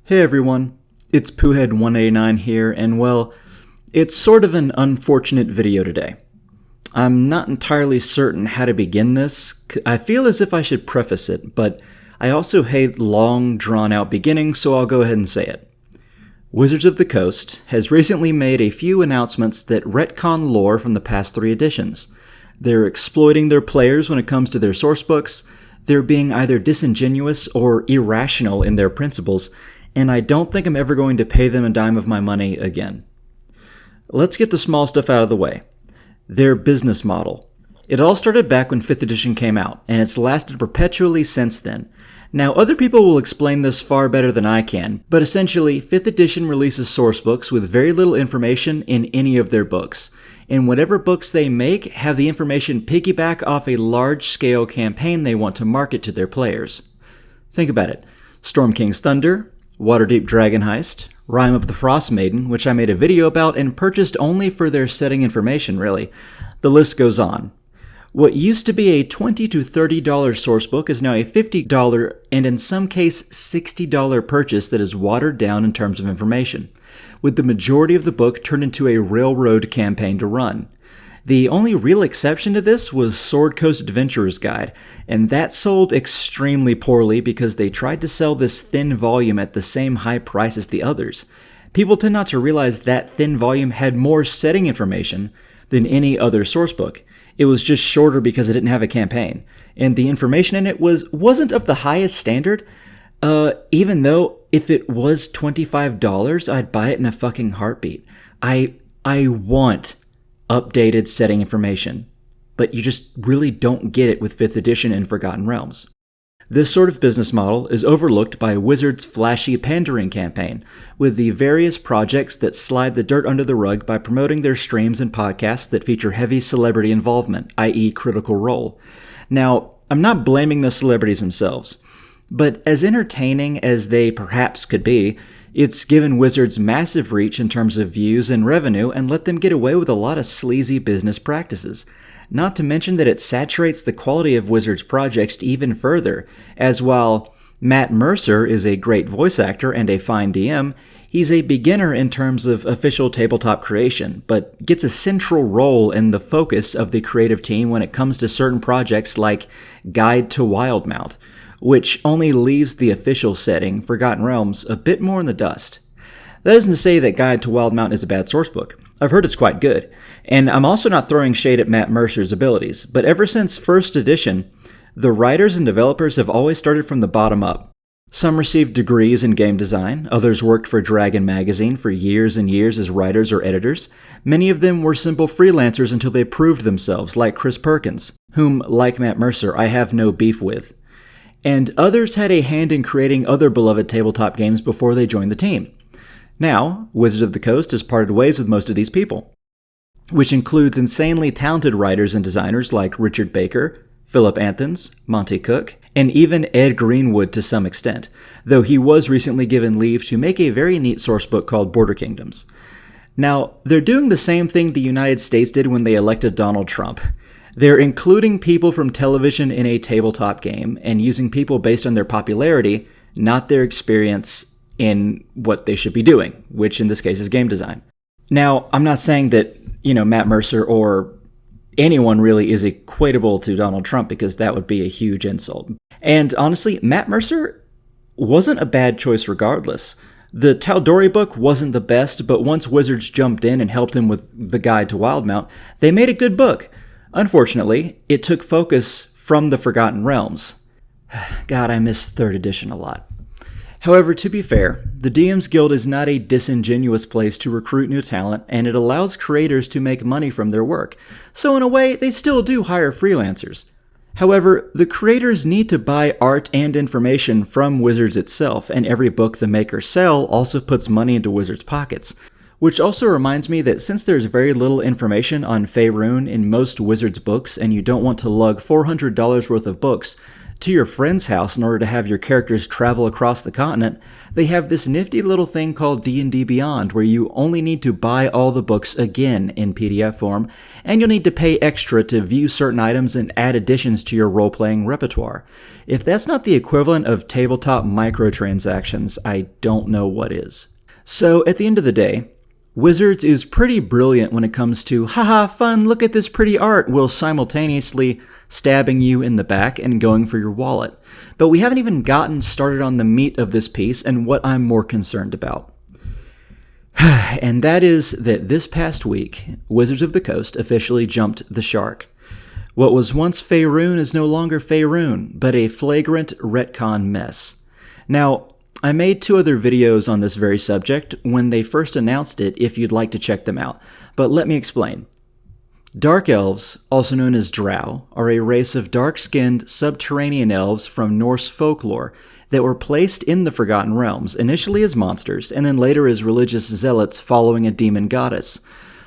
Hey everyone, it's Poohead189 here, and well, it's sort of an unfortunate video today. I'm not entirely certain how to begin this. I feel as if I should preface it, but I also hate long, drawn-out beginnings, so I'll go ahead and say it. Wizards of the Coast has recently made a few announcements that retcon lore from the past 3 editions. They're exploiting their players when it comes to their sourcebooks, they're being either disingenuous or irrational in their principles, and I don't think I'm ever going to pay them a dime of my money again. Let's get the small stuff out of the way. Their business model. It all started back when 5th edition came out, and it's lasted perpetually since then. Now, other people will explain this far better than I can, but essentially, 5th edition releases sourcebooks with very little information in any of their books, and whatever books they make have the information piggyback off a large-scale campaign they want to market to their players. Think about it. Storm King's Thunder, Waterdeep Dragon Heist, Rime of the Frost Maiden, which I made a video about and purchased only for their setting information, really. The list goes on. What used to be a $20 to $30 sourcebook is now a $50 and in some case $60 purchase that is watered down in terms of information, with the majority of the book turned into a railroad campaign to run. The only real exception to this was Sword Coast Adventurer's Guide, and that sold extremely poorly because they tried to sell this thin volume at the same high price as the others. People tend not to realize that thin volume had more setting information than any other sourcebook. It was just shorter because it didn't have a campaign, and the information in it wasn't of the highest standard, even though if it was $25, I'd buy it in a fucking heartbeat. I want updated setting information, but you just really don't get it with 5th edition and Forgotten Realms. This sort of business model is overlooked by Wizards' flashy pandering campaign, with the various projects that slide the dirt under the rug by promoting their streams and podcasts that feature heavy celebrity involvement, i.e. Critical Role. Now, I'm not blaming the celebrities themselves, but as entertaining as they perhaps could be, it's given Wizards massive reach in terms of views and revenue and let them get away with a lot of sleazy business practices. Not to mention that it saturates the quality of Wizards projects even further, as while Matt Mercer is a great voice actor and a fine DM, he's a beginner in terms of official tabletop creation, but gets a central role in the focus of the creative team when it comes to certain projects like Guide to Wildmount, which only leaves the official setting, Forgotten Realms, a bit more in the dust. That isn't to say that Guide to Wildmount is a bad sourcebook. I've heard it's quite good, and I'm also not throwing shade at Matt Mercer's abilities, but ever since 1st edition, the writers and developers have always started from the bottom up. Some received degrees in game design, others worked for Dragon Magazine for years and years as writers or editors. Many of them were simple freelancers until they proved themselves, like Chris Perkins, whom, like Matt Mercer, I have no beef with. And others had a hand in creating other beloved tabletop games before they joined the team. Now, Wizards of the Coast has parted ways with most of these people, which includes insanely talented writers and designers like Richard Baker, Philip Anthons, Monty Cook, and even Ed Greenwood to some extent, though he was recently given leave to make a very neat sourcebook called Border Kingdoms. Now, they're doing the same thing the United States did when they elected Donald Trump. They're including people from television in a tabletop game and using people based on their popularity, not their experience in what they should be doing, which in this case is game design. Now, I'm not saying that, Matt Mercer or anyone really is equatable to Donald Trump because that would be a huge insult. And honestly, Matt Mercer wasn't a bad choice regardless. The Tal'Dorei book wasn't the best, but once Wizards jumped in and helped him with the Guide to Wildmount, they made a good book. Unfortunately, it took focus from the Forgotten Realms. God, I miss 3rd edition a lot. However, to be fair, the DM's Guild is not a disingenuous place to recruit new talent, and it allows creators to make money from their work. So in a way, they still do hire freelancers. However, the creators need to buy art and information from Wizards itself, and every book the makers sell also puts money into Wizards' pockets. Which also reminds me that since there's very little information on Faerun in most Wizards books and you don't want to lug $400 worth of books to your friend's house in order to have your characters travel across the continent, they have this nifty little thing called D&D Beyond, where you only need to buy all the books again in PDF form, and you'll need to pay extra to view certain items and add additions to your role-playing repertoire. If that's not the equivalent of tabletop microtransactions, I don't know what is. So, at the end of the day, Wizards is pretty brilliant when it comes to, haha, fun, look at this pretty art, while simultaneously stabbing you in the back and going for your wallet. But we haven't even gotten started on the meat of this piece and what I'm more concerned about. And that is that this past week, Wizards of the Coast officially jumped the shark. What was once Faerun is no longer Faerun, but a flagrant retcon mess. Now, I made 2 other videos on this very subject when they first announced it if you'd like to check them out, but let me explain. Dark Elves, also known as Drow, are a race of dark-skinned subterranean elves from Norse folklore that were placed in the Forgotten Realms, initially as monsters, and then later as religious zealots following a demon goddess.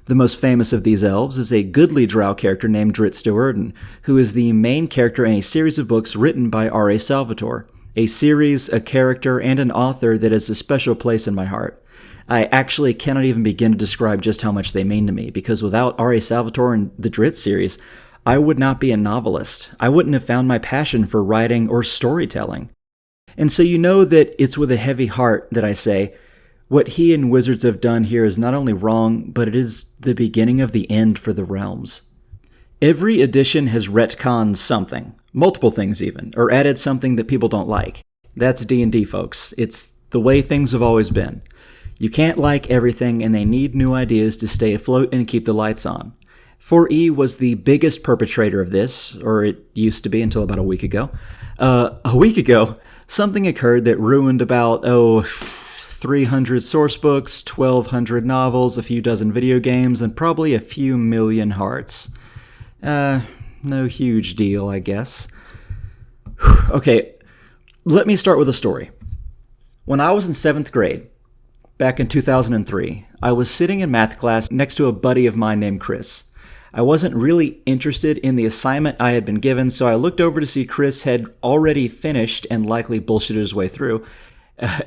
The most famous of these elves is a goodly Drow character named Drizzt Do'Urden, who is the main character in a series of books written by R.A. Salvatore. A series, a character, and an author that has a special place in my heart. I actually cannot even begin to describe just how much they mean to me, because without R.A. Salvatore and the Drizzt series, I would not be a novelist. I wouldn't have found my passion for writing or storytelling. And so you know that it's with a heavy heart that I say, what he and Wizards have done here is not only wrong, but it is the beginning of the end for the realms. Every edition has retconned something. Multiple things even, or added something that people don't like. That's D&D, folks. It's the way things have always been. You can't like everything, and they need new ideas to stay afloat and keep the lights on. 4E was the biggest perpetrator of this, or it used to be until about a week ago. A week ago, something occurred that ruined about, 300 source books, 1,200 novels, a few dozen video games, and probably a few million hearts. No huge deal, I guess. Okay, let me start with a story. When I was in 7th grade, back in 2003, I was sitting in math class next to a buddy of mine named Chris. I wasn't really interested in the assignment I had been given, so I looked over to see Chris had already finished and likely bullshitted his way through,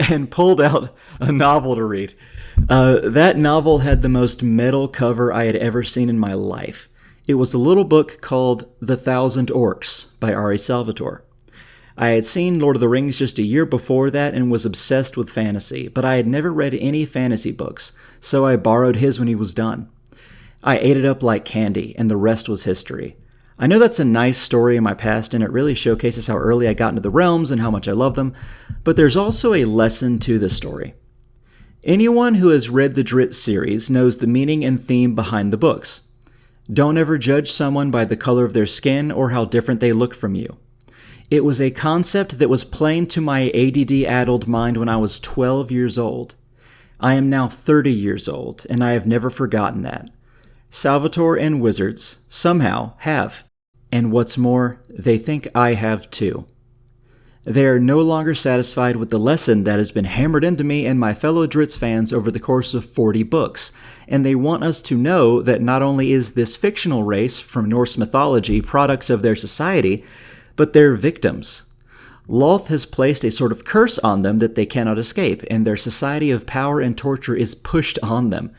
and pulled out a novel to read. That novel had the most metal cover I had ever seen in my life. It was a little book called The Thousand Orcs by R.A. Salvatore. I had seen Lord of the Rings just a year before that and was obsessed with fantasy, but I had never read any fantasy books, so I borrowed his when he was done. I ate it up like candy, and the rest was history. I know that's a nice story in my past, and it really showcases how early I got into the realms and how much I love them, but there's also a lesson to this story. Anyone who has read the Drizzt series knows the meaning and theme behind the books. Don't ever judge someone by the color of their skin or how different they look from you. It was a concept that was plain to my ADD-addled mind when I was 12 years old. I am now 30 years old, and I have never forgotten that. Salvatore and Wizards, somehow, have. And what's more, they think I have too. They are no longer satisfied with the lesson that has been hammered into me and my fellow Drizzt fans over the course of 40 books, and they want us to know that not only is this fictional race from Norse mythology products of their society, but they're victims. Lolth has placed a sort of curse on them that they cannot escape, and their society of power and torture is pushed on them.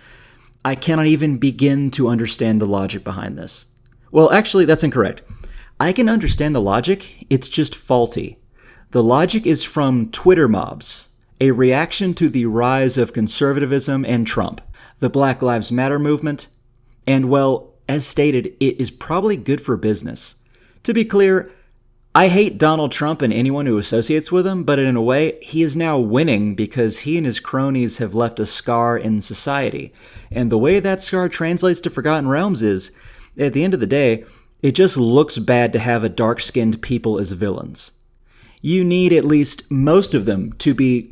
I cannot even begin to understand the logic behind this. Well, actually, that's incorrect. I can understand the logic, it's just faulty. The logic is from Twitter mobs, a reaction to the rise of conservatism and Trump, the Black Lives Matter movement, and, well, as stated, it is probably good for business. To be clear, I hate Donald Trump and anyone who associates with him, but in a way, he is now winning because he and his cronies have left a scar in society. And the way that scar translates to Forgotten Realms is, at the end of the day, it just looks bad to have a dark-skinned people as villains. You need at least most of them to be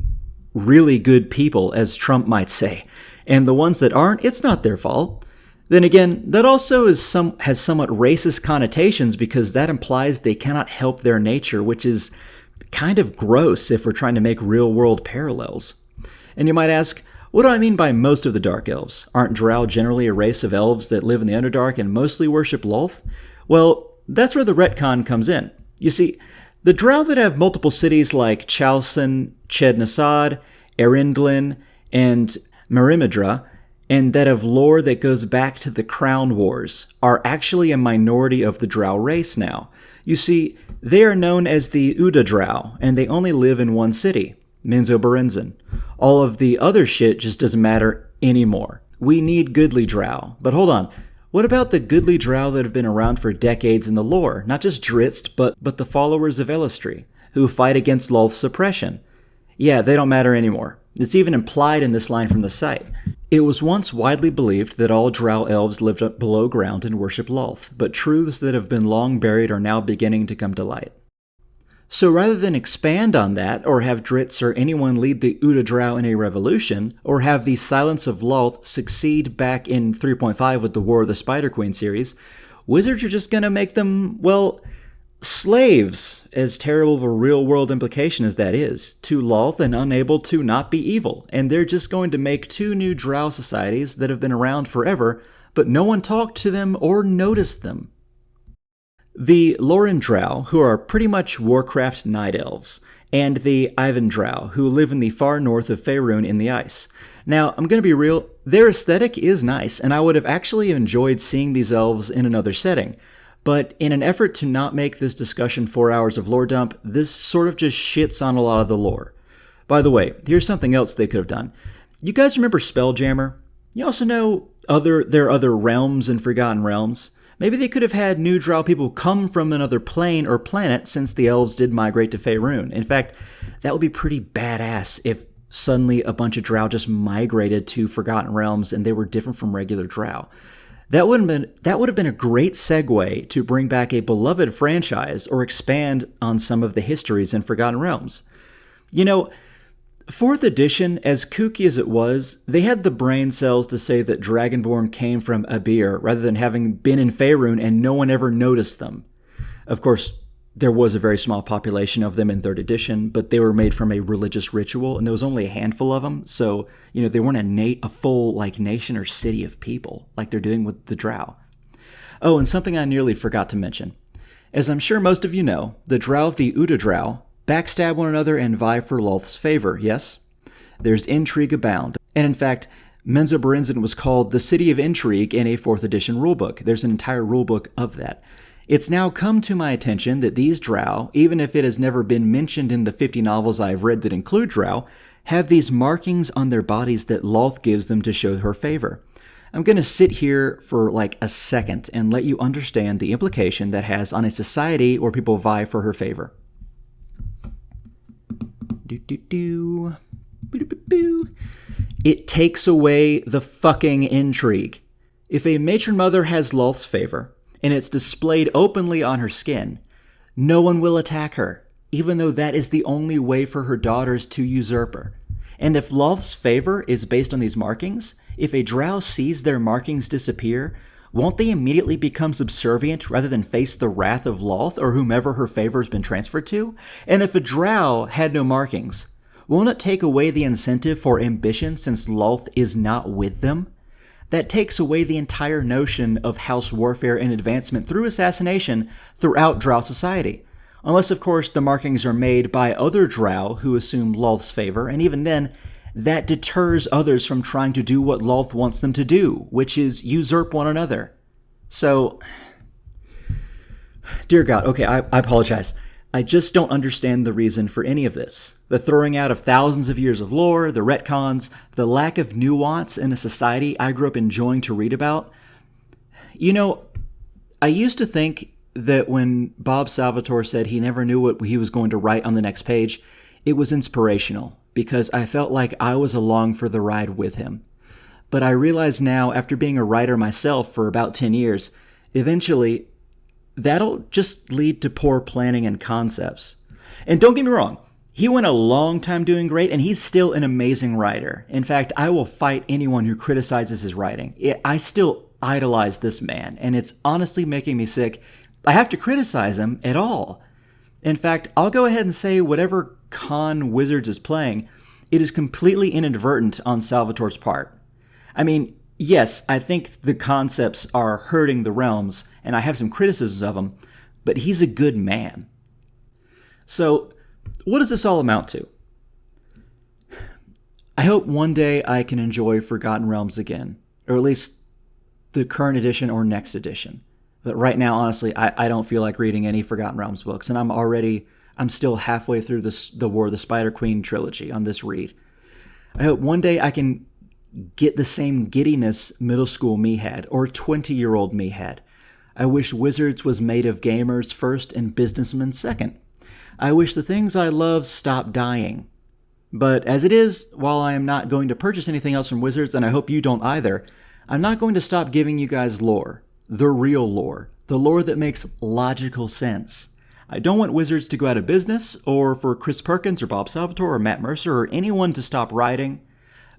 really good people, as Trump might say. And the ones that aren't, it's not their fault. Then again, that also has somewhat racist connotations because that implies they cannot help their nature, which is kind of gross if we're trying to make real-world parallels. And you might ask, what do I mean by most of the Dark Elves? Aren't Drow generally a race of elves that live in the Underdark and mostly worship Lolth? Well, that's where the retcon comes in. You see, The Drow that have multiple cities like Chalcen, Ched-Nasad, Erindlin, and Merimedra, and that have lore that goes back to the Crown Wars, are actually a minority of the Drow race now. You see, they are known as the Uda Drow, and they only live in one city, Menzoberranzan. All of the other shit just doesn't matter anymore. We need goodly Drow. But hold on, what about the goodly Drow that have been around for decades in the lore? Not just Drizzt, but the followers of Elistri, who fight against Lolth's suppression. Yeah, they don't matter anymore. It's even implied in this line from the site. It was once widely believed that all Drow elves lived up below ground and worshipped Lolth, but truths that have been long buried are now beginning to come to light. So rather than expand on that, or have Drizzt or anyone lead the Uda Drow in a revolution, or have the Silence of Lolth succeed back in 3.5 with the War of the Spider Queen series, Wizards are just gonna make them, well, slaves, as terrible of a real-world implication as that is, to Lolth and unable to not be evil, and they're just going to make 2 new Drow societies that have been around forever, but no one talked to them or noticed them. The Loren Drow, who are pretty much Warcraft Night Elves, and the Ivan Drow, who live in the far north of Faerun in the ice. Now, I'm going to be real, their aesthetic is nice, and I would have actually enjoyed seeing these elves in another setting. But in an effort to not make this discussion 4 hours of lore dump, this sort of just shits on a lot of the lore. By the way, here's something else they could have done. You guys remember Spelljammer? You also know there are other realms and Forgotten Realms. Maybe they could have had new Drow people come from another plane or planet since the elves did migrate to Faerun. In fact, that would be pretty badass if suddenly a bunch of Drow just migrated to Forgotten Realms and they were different from regular Drow. That would have been a great segue to bring back a beloved franchise or expand on some of the histories in Forgotten Realms. You know, 4th edition, as kooky as it was, they had the brain cells to say that Dragonborn came from Abir rather than having been in Faerun and no one ever noticed them. Of course, there was a very small population of them in 3rd edition, but they were made from a religious ritual, and there was only a handful of them, so, you know, they weren't a full, nation or city of people, like they're doing with the Drow. Oh, and something I nearly forgot to mention. As I'm sure most of you know, the Drow of the Uda Drow backstab one another and vie for Lolth's favor, yes? There's intrigue abound, and in fact, Menzoberranzan was called the City of Intrigue in a 4th edition rulebook. There's an entire rulebook of that. It's now come to my attention that these Drow, even if it has never been mentioned in the 50 novels I've read that include Drow, have these markings on their bodies that Lolth gives them to show her favor. I'm going to sit here for a second and let you understand the implication that has on a society where people vie for her favor. It takes away the fucking intrigue. If a matron mother has Lolth's favor, and it's displayed openly on her skin, no one will attack her, even though that is the only way for her daughters to usurp her. And if Lolth's favor is based on these markings, if a Drow sees their markings disappear, won't they immediately become subservient rather than face the wrath of Lolth or whomever her favor has been transferred to? And if a Drow had no markings, won't it take away the incentive for ambition since Lolth is not with them? That takes away the entire notion of house warfare and advancement through assassination throughout Drow society. Unless, of course, the markings are made by other Drow who assume Lolth's favor, and even then, that deters others from trying to do what Lolth wants them to do, which is usurp one another. So, dear God, okay, I apologize. I just don't understand the reason for any of this. The throwing out of thousands of years of lore, the retcons, the lack of nuance in a society I grew up enjoying to read about. You know, I used to think that when Bob Salvatore said he never knew what he was going to write on the next page, it was inspirational, because I felt like I was along for the ride with him. But I realize now, after being a writer myself for about 10 years, eventually, that'll just lead to poor planning and concepts. And don't get me wrong, he went a long time doing great, and he's still an amazing writer. In fact, I will fight anyone who criticizes his writing. I still idolize this man, and it's honestly making me sick. I have to criticize him at all. In fact, I'll go ahead and say whatever con Wizards is playing, it is completely inadvertent on Salvatore's part. I mean, yes, I think the concepts are hurting the realms, and I have some criticisms of him, but he's a good man. So, what does this all amount to? I hope one day I can enjoy Forgotten Realms again, or at least the current edition or next edition. But right now, honestly, I don't feel like reading any Forgotten Realms books, and I'm still halfway through the War of the Spider Queen trilogy on this read. I hope one day I can get the same giddiness middle school me had, or 20-year-old me had. I wish Wizards was made of gamers first and businessmen second. I wish the things I love stopped dying. But as it is, while I am not going to purchase anything else from Wizards, and I hope you don't either, I'm not going to stop giving you guys lore. The real lore. The lore that makes logical sense. I don't want Wizards to go out of business, or for Chris Perkins or Bob Salvatore or Matt Mercer or anyone to stop writing,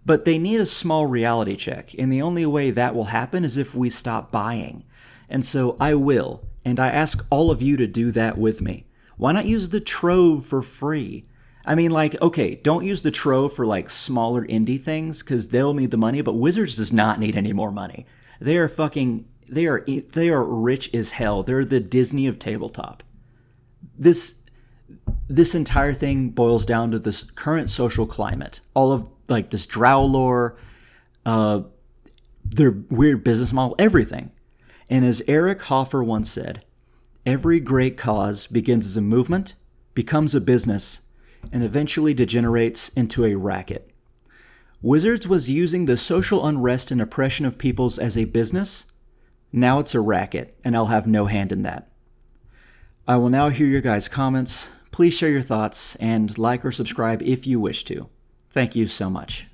but they need a small reality check, and the only way that will happen is if we stop buying. And so I will, and I ask all of you to do that with me. Why not use the Trove for free? I mean, like, okay, don't use the Trove for like smaller indie things, because they'll need the money, but Wizards does not need any more money. They are rich as hell. They're the Disney of tabletop. This entire thing boils down to this current social climate. All of like this drow lore, their weird business model, everything. And as Eric Hoffer once said, every great cause begins as a movement, becomes a business, and eventually degenerates into a racket. Wizards was using the social unrest and oppression of peoples as a business. Now it's a racket, and I'll have no hand in that. I will now hear your guys' comments. Please share your thoughts and like or subscribe if you wish to. Thank you so much.